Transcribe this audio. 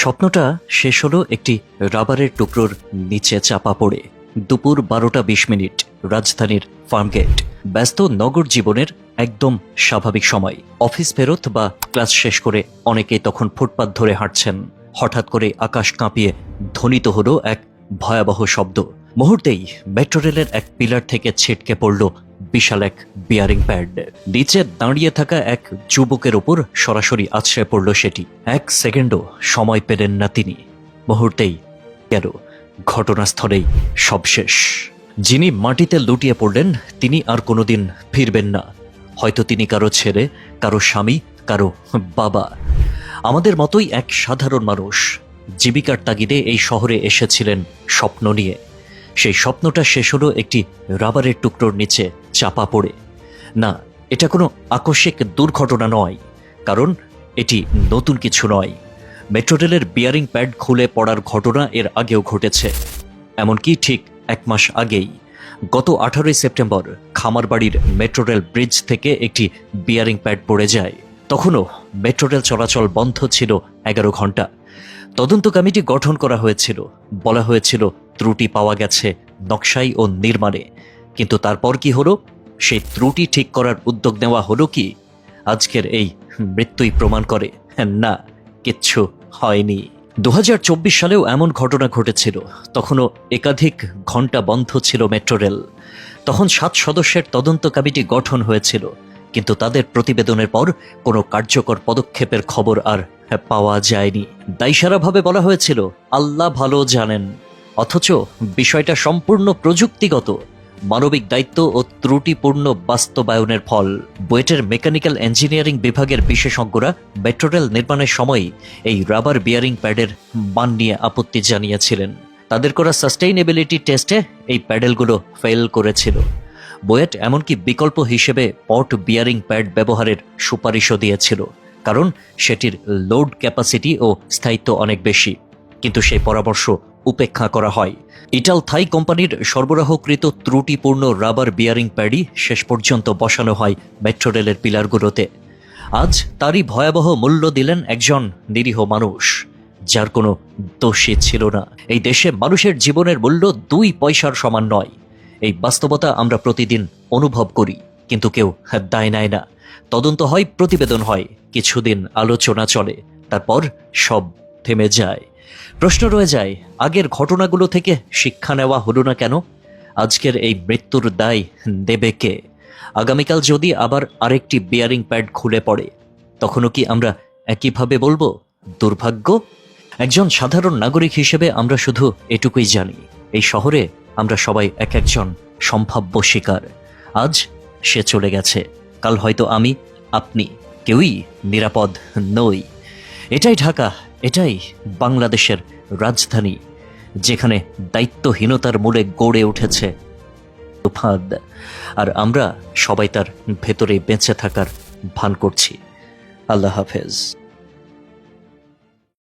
স্বপ্নটা শেষ হলো একটি রাবারের টুকরোর নিচে চাপা পড়ে। দুপুর 12:20, রাজধানীর ফার্মগেট। ব্যস্ত নগর জীবনের একদম স্বাভাবিক সময়। অফিস ফেরত বা ক্লাস শেষ করে অনেকেই তখন ফুটপাত ধরে হাঁটছেন। হঠাৎ করে আকাশ কাঁপিয়ে ধ্বনিত হলো এক ভয়াবহ শব্দ। মুহূর্তেই মেট্রো রেলের এক পিলার থেকে ছিটকে পড়ল বিশাল এক বিয়ারিং প্যাড। নিচে দাঁড়িয়ে থাকা এক যুবকের ওপর সরাসরি আছড়ে পড়ল সেটি। 1 সেকেন্ডও সময় পেলেন না তিনি। মুহূর্তেই গেল, ঘটনাস্থলেই সব শেষ। যিনি মাটিতে লুটিয়ে পড়লেন তিনি আর কোনোদিন ফিরবেন না। হয়তো তিনি কারো ছেলে, কারো স্বামী, কারো বাবা। আমাদের মতোই এক সাধারণ মানুষ। জীবিকার তাগিদে এই শহরে এসেছিলেন স্বপ্ন নিয়ে। সেই স্বপ্নটা শেষ হলো একটি রাবারের টুকরোর নিচে চাপা পড়ে। না, এটা কোনো আকস্মিক দুর্ঘটনা নয়, কারণ এটি নতুন কিছু নয়। মেট্রো রেলের বিয়ারিং প্যাড খুলে পড়ার ঘটনা এর আগেও ঘটেছে। এমনকি ঠিক 1 মাস আগেই, গত 18 সেপ্টেম্বর খামারবাড়ির মেট্রো রেল ব্রিজ থেকে একটি বিয়ারিং প্যাড পড়ে যায়। তখনও মেট্রো রেল চলাচল বন্ধ ছিল 11 ঘন্টা। তদন্ত কমিটি গঠন করা হয়েছিল। বলা হয়েছিল ত্রুটি পাওয়া গেছে নকশাই ও নির্মাণে। কিন্তু তারপর কি হলো? সেই ত্রুটি ঠিক করার উদ্যোগ নেওয়া হলো কি? আজকের এই মৃত্যুই প্রমাণ করে, না, কিচ্ছু হয়নি। 2024 সালেও এমন ঘটনা ঘটেছিল। তখনও একাধিক ঘন্টা বন্ধ ছিল মেট্রো রেল। তখন 7 সদস্যের তদন্ত কমিটি গঠন হয়েছিল, কিন্তু তাদের প্রতিবেদনের পর কোনো কার্যকর পদক্ষেপের খবর আর পাওয়া যায়নি। দায়সারাভাবে বলা হয়েছিল আল্লাহ ভালো জানেন, অথচ বিষয়টা সম্পূর্ণ প্রযুক্তিগত, মানবিক দায়িত্ব ও ত্রুটিপূর্ণ বাস্তবায়নের ফল। বুয়েটের মেকানিক্যাল ইঞ্জিনিয়ারিং বিভাগের বিশেষজ্ঞরা মেট্রো রেল নির্মাণের সময় এই রাবার বিয়ারিং প্যাডের মান নিয়ে আপত্তি জানিয়েছিলেন। তাদের করা সাস্টেইনেবিলিটি টেস্টে এই প্যাডেলগুলো ফেল করেছিল। বুয়েট এমনকি বিকল্প হিসেবে পট বিয়ারিং প্যাড ব্যবহারের সুপারিশও দিয়েছিল, কারণ সেটির লোড ক্যাপাসিটি ও স্থায়িত্ব অনেক বেশি। কিন্তু সেই পরামর্শ উপেক্ষা করা হয়। ইটাল থাই কোম্পানির সরবরাহকৃত ত্রুটিপূর্ণ রাবার বিয়ারিং প্যাডই শেষ পর্যন্ত বসানো হয় মেট্রো রেলের পিলারগুলোতে। আজ তারই ভয়াবহ মূল্য দিলেন একজন নিরীহ মানুষ, যার কোনো দোষী ছিল না। এই দেশে মানুষের জীবনের মূল্য 2 পয়সার সমান নয়। এই বাস্তবতা আমরা প্রতিদিন অনুভব করি, কিন্তু কেউ দায় নেয় না। তদন্ত হয়, প্রতিবেদন হয়, কিছুদিন আলোচনা চলে, তারপর সব থেমে যায়। প্রশ্ন রয়ে যায়, আগের ঘটনাগুলো থেকে শিক্ষা নেওয়া হলো না কেন? আজকের এই মৃত্যুর দায় দেবে কে? আগামীকাল যদি আবার আরেকটি বিয়ারিং প্যাড খুলে পড়ে, তখনও কি আমরা একইভাবে বলবো দুর্ভাগ্য? একজন সাধারণ নাগরিক হিসেবে আমরা শুধু এটুকুই জানি, এই শহরে আমরা সবাই এক একজন সম্ভাব্য শিকার। আজ সে চলে গেছে, কাল হয়তো আমি, আপনি, কেউই নিরাপদ নই। এটাই ঢাকা, এটাই বাংলাদেশের রাজধানী, যেখানে দায়িত্বহীনতার মূলে গড়ে উঠেছে ফাঁদ, আর আমরা সবাই তার ভেতরে বেঁচে থাকার ভান করছি। আল্লাহ হাফেজ।